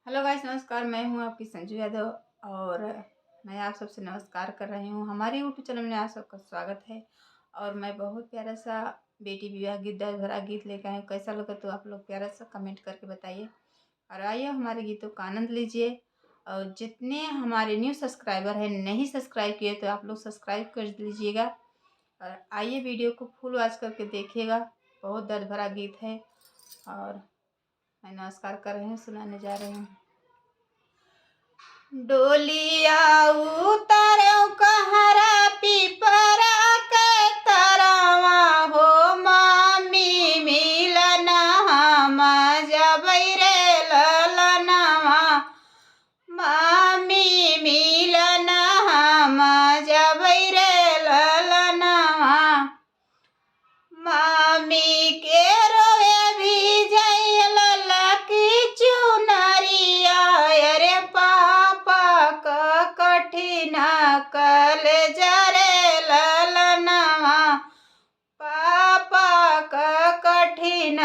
Hello guys, नमस्कार। मैं हूं आपकी संजू यादव और मैं आप सबसे नमस्कार कर रही हूं। हमारे यूट्यूब चैनल में आप सबका स्वागत है। और मैं बहुत प्यारा सा बेटी विवाह गीत, दर्द भरा गीत लेकर आई हूँ। कैसा लगा तो आप लोग प्यारा सा कमेंट करके बताइए और आइए हमारे गीतों का आनंद लीजिए। और जितने हमारे न्यू सब्सक्राइबर हैं, नहीं सब्सक्राइब किए तो आप लोग सब्सक्राइब कर लीजिएगा और आइए वीडियो को फुल वॉच करके देखिएगा। बहुत दर्द भरा गीत है और मैं नमस्कार कर रही हूँ, सुनाने जा रही हूँ। डोलिया उतारो कहरा पिपरा के तरवा हो, मामी मिलन हम जबै रे ललनवा। मामी मिलन हम जबै रे ललनवा। मामी के रोए भी जय ललकी चुनरिया। अरे पापा का कठिन कल जरे ललनवा। पापा का कठिन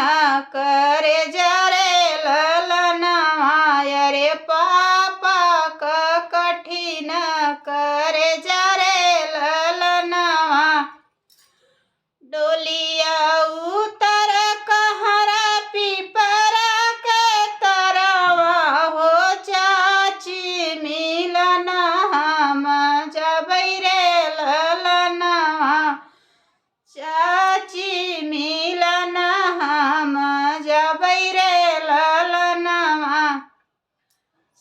करे जरे ललनवा। अरे पापा का कठिन करे जरे ललनवा। डोलिया उतर कहरा पिपरा के तरवा हो, चाची मिलन हम जबै रे ललनवा। चाची मिलन हम जबै रे ललनवा।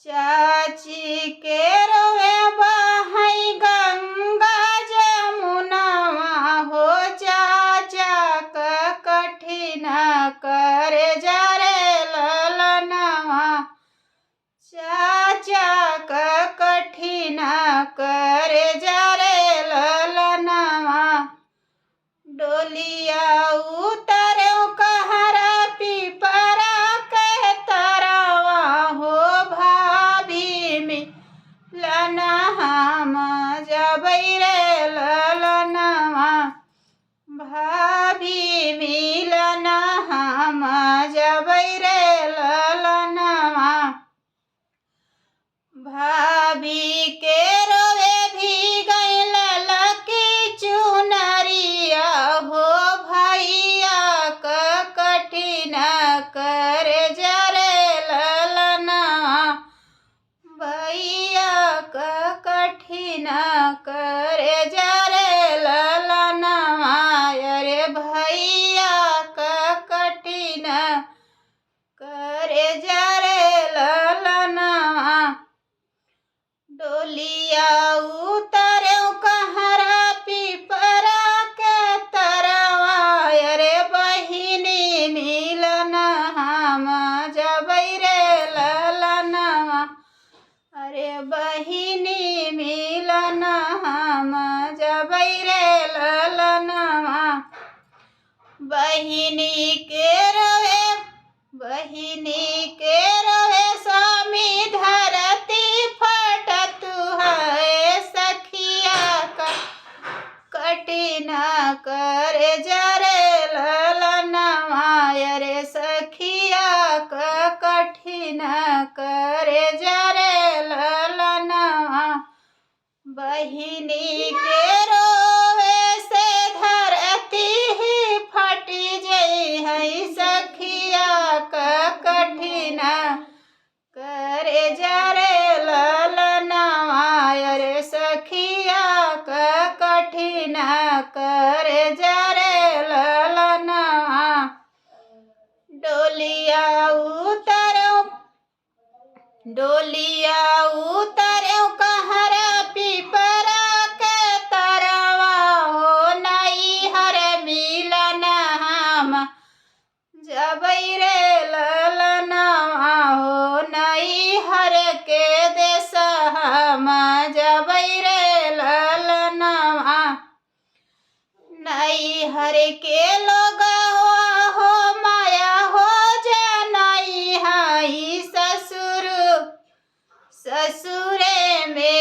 चाची के रोए बहै गंगा जमुनवा हो, चाचा का कठिन करे जरे ललनवा। चाचा का कठिन करे जरे ललनवा। डोलिया उतरो कहरा पिपरा के तरवा हो, भाभी मिलन हम जबै रे ललनवा। भाभी मिलन हम जबै रे ललनवा। भाभी के रोए भी गई ललकी चुनरिया हो, भैया का कठिन करे जरे ललनवा। भैया का कठिन करे जरे ललनवा। अरे भैया का कठिन करे जरे ललनवा। डोलिया उतरो कहरा पिपरा के तरवा। अरे बहिनी मिलन हम जबै रे ललनवा। अरे बहिनी मिलन हम जबै रे ललनवा। बहिनी के रोए स्वामी धरती फटत है, सखिया का कठिन करे जरे ललनवा। अरे सखिया का कठिन करे जरे ललनवा। बहिनी के रोए से धरती ही फटी जई है, सखिया का कठिन करे जरे ललनवा। अरे सखिया का कठिन करे जरे ललनवा। डोलिया उतरो कहरा पिपरा के तरवा हो, नैहर मिलन हम जबै रे ललनवा हो। नैहर के देश हम जबै रे ललनवा। नैहर के लोग हो माया हो जनई हई, ससुरे में